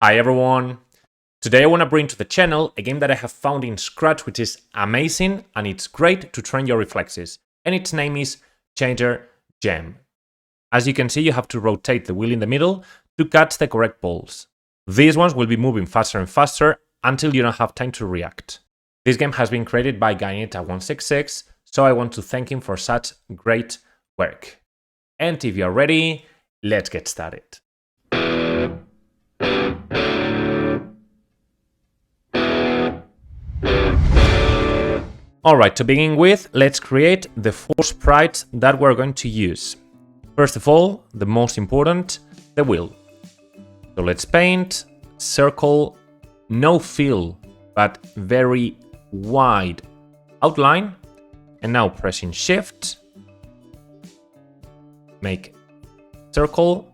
Hi everyone! Today I want to bring to the channel a game that I have found in Scratch which is amazing and it's great to train your reflexes, and its name is Changer Jam. As you can see, you have to rotate the wheel in the middle to catch the correct balls. These ones will be moving faster and faster until you don't have time to react. This game has been created by Gaineta166, so I want to thank him for such great work. And if you're ready, let's get started. Alright, to begin with, let's create the 4 sprites that we're going to use. First of all, the most important, the wheel. So let's paint, circle, no fill, but very wide outline. And now pressing Shift, make circle,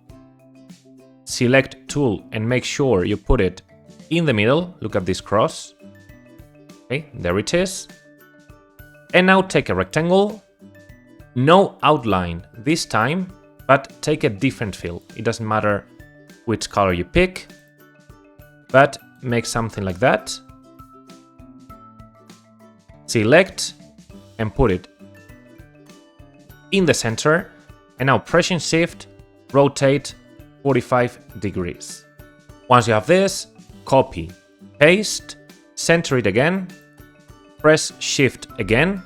select tool and make sure you put it in the middle. Look at this cross. Okay, there it is. And now take a rectangle, no outline this time, but take a different fill. It doesn't matter which color you pick, but make something like that. Select and put it in the center. And now pressing Shift, rotate 45 degrees. Once you have this, copy, paste, center it again, press Shift again,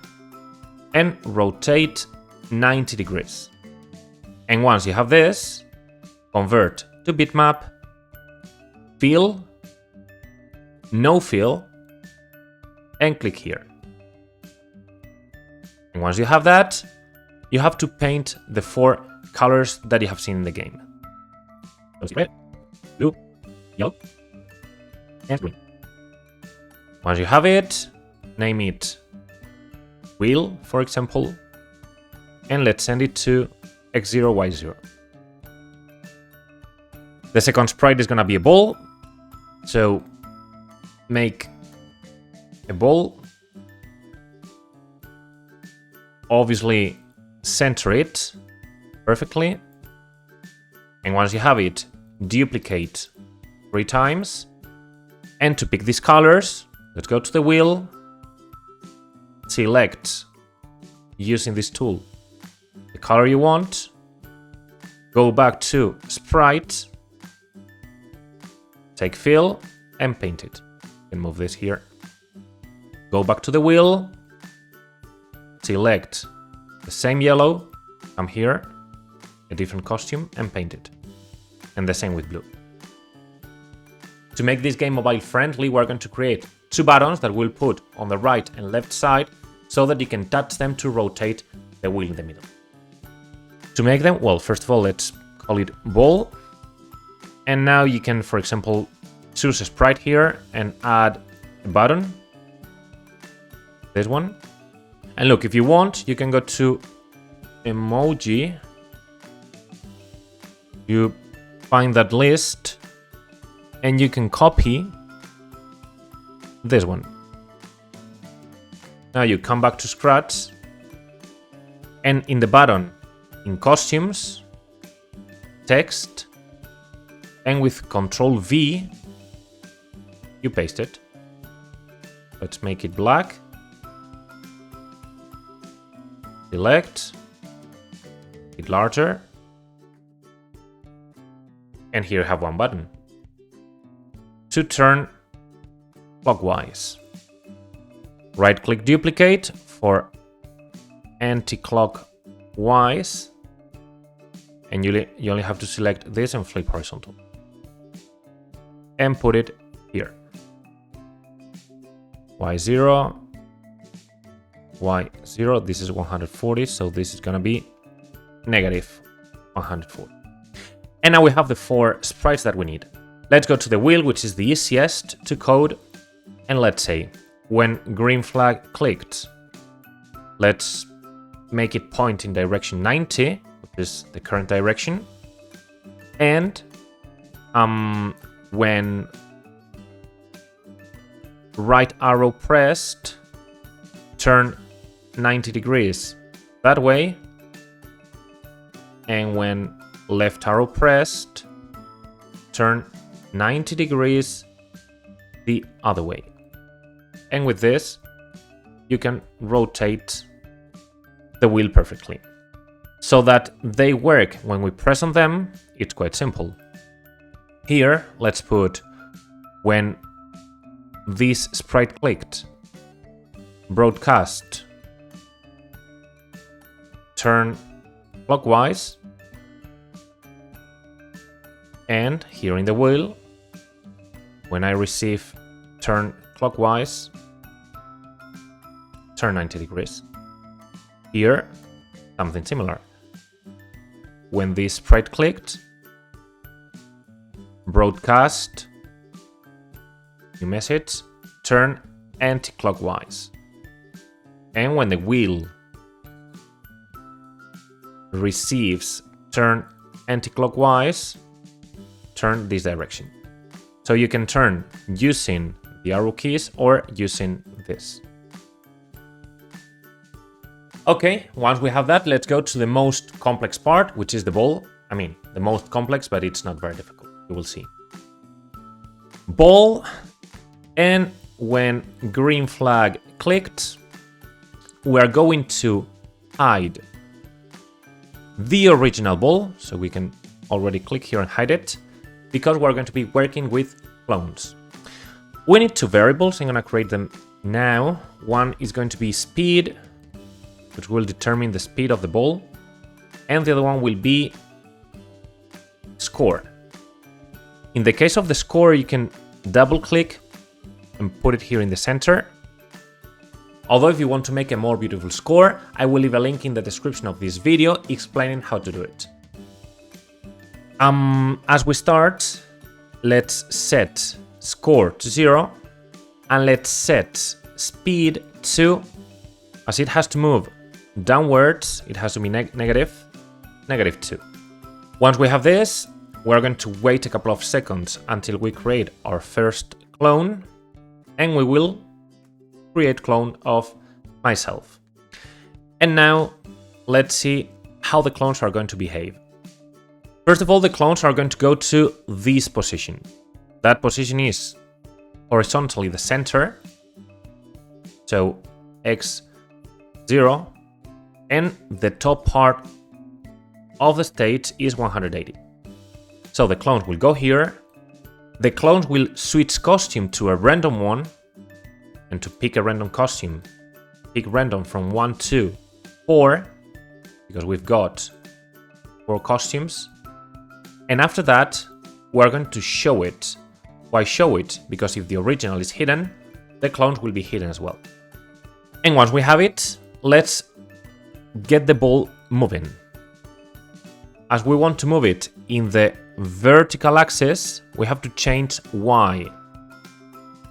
and rotate 90 degrees. And once you have this, convert to bitmap, fill, no fill, and click here. And once you have that, you have to paint the 4 colors that you have seen in the game. Red, blue, yellow, and green. Once you have it, name it wheel, for example, and let's send it to x0, y0. The second sprite is going to be a ball, so make a ball, obviously center it perfectly, and once you have it, duplicate 3 times, and to pick these colors, let's go to the wheel, select, using this tool, the color you want, go back to Sprite, take fill, and paint it. And move this here. Go back to the wheel, select the same yellow, come here, a different costume, and paint it. And the same with blue. To make this game mobile friendly, we're going to create 2 buttons that we'll put on the right and left side so that you can touch them to rotate the wheel in the middle. To make them, well, first of all, let's call it ball. And now you can, for example, choose a sprite here and add a button. This one. And look, if you want, you can go to emoji. You find that list and you can copy this one. Now you come back to Scratch, and in the button, in costumes, text, and with Ctrl V, you paste it. Let's make it black. Select, it larger, and here you have one button to turn clockwise. Right-click duplicate for anti-clockwise, and you only have to select this and flip horizontal. And put it here. Y0, Y0, this is 140, so this is gonna be negative 140. And now we have the 4 sprites that we need. Let's go to the wheel, which is the easiest to code, and let's say, when green flag clicked, let's make it point in direction 90, which is the current direction. And when right arrow pressed, turn 90 degrees that way. And when left arrow pressed, turn 90 degrees the other way. And with this, you can rotate the wheel perfectly. So that they work when we press on them, it's quite simple. Here, let's put when this sprite clicked, broadcast, turn clockwise, and here in the wheel, when I receive turn clockwise, turn 90 degrees. Here, something similar. When this sprite clicked, broadcast, new message, turn anti-clockwise. And when the wheel receives turn anti-clockwise, turn this direction. So you can turn using the arrow keys or using this. Okay, once we have that, let's go to the most complex part, which is the ball. I mean, the most complex, but it's not very difficult. You will see. Ball, and when green flag clicked, we are going to hide the original ball, so we can already click here and hide it, because we're going to be working with clones. We need two variables. I'm going to create them now. One is going to be speed, which will determine the speed of the ball, and the other one will be score. In the case of the score, you can double click and put it here in the center. Although if you want to make a more beautiful score, I will leave a link in the description of this video explaining how to do it. As we start, let's set score to 0 and let's set speed to, as it has to move downwards, it has to be negative 2. Once we have this, we're going to wait a couple of seconds until we create our first clone, and we will create clone of myself. And now let's see how the clones are going to behave. First of all, the clones are going to go to this position. That position is horizontally the center, so x0, and the top part of the stage is 180. So the clones will go here, the clones will switch costume to a random one, and to pick a random costume, pick random from 1 to 4, because we've got 4 costumes. And after that, we're going to show it. Why show it? Because if the original is hidden, the clones will be hidden as well. And once we have it, let's get the ball moving. As we want to move it in the vertical axis, we have to change y.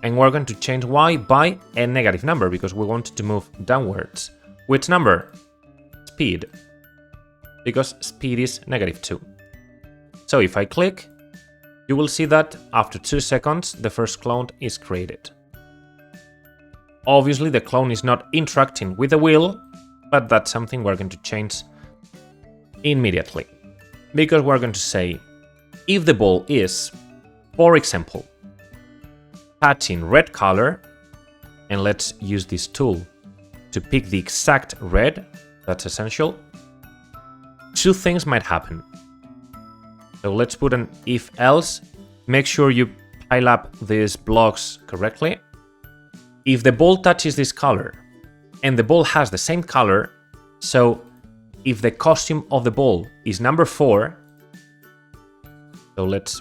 And we're going to change y by a negative number because we want it to move downwards. Which number? Speed. Because speed is -2. So if I click, you will see that after 2 seconds, the first clone is created. Obviously, the clone is not interacting with the wheel, but that's something we're going to change immediately. Because we're going to say, if the ball is, for example, touching red color, and let's use this tool to pick the exact red, that's essential, 2 things might happen. So let's put an if else, make sure you pile up these blocks correctly. If the ball touches this color, and the ball has the same color, so if the costume of the ball is number 4, so let's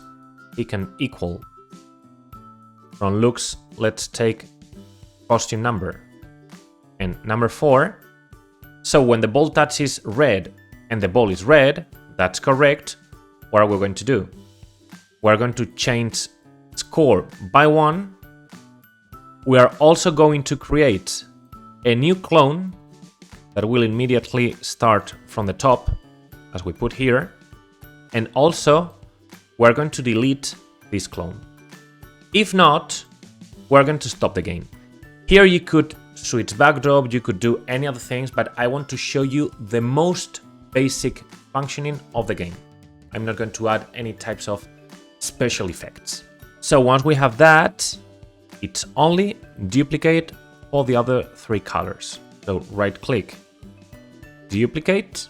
pick an equal. From looks, let's take costume number and number 4. So when the ball touches red and the ball is red, that's correct. What are we going to do? We're going to change score by 1. We are also going to create a new clone that will immediately start from the top, as we put here. And also, we're going to delete this clone. If not, we're going to stop the game. Here you could switch backdrop, you could do any other things, but I want to show you the most basic functioning of the game. I'm not going to add any types of special effects. So once we have that, it's only duplicate all the other 3 colors. So right click, duplicate.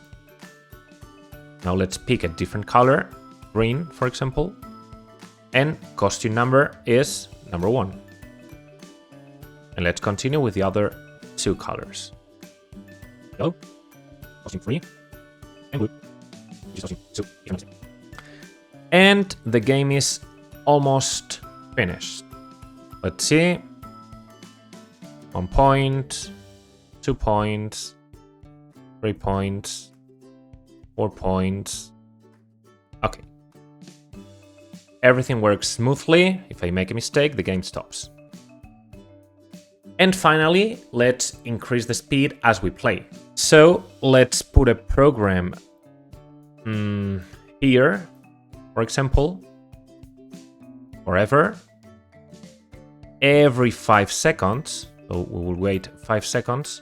Now let's pick a different color, green for example, and costume number is number 1. And let's continue with the other 2 colors. Yellow, costume 3, and blue, costume 2. And the game is almost finished. Let's see. 1 point, 2 points, 3 points, 4 points. Okay. Everything works smoothly. If I make a mistake, the game stops. And finally, let's increase the speed as we play. So let's put a program here, for example, forever. Every 5 seconds, so we will wait 5 seconds,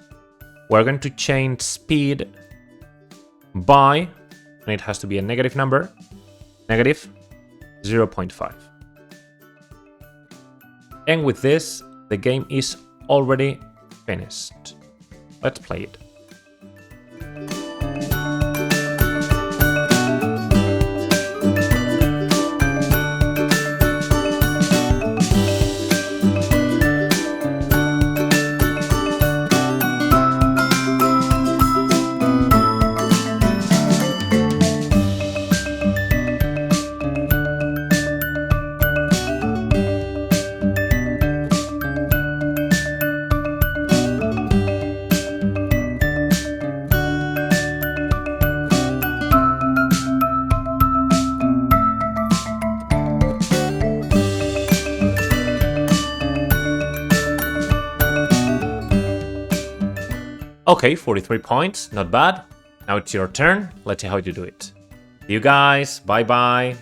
we're going to change speed by, and it has to be a negative number, negative 0.5. And with this, the game is already finished. Let's play it. Okay, 43 points, not bad. Now it's your turn. Let's see how you do it. See you guys, bye bye.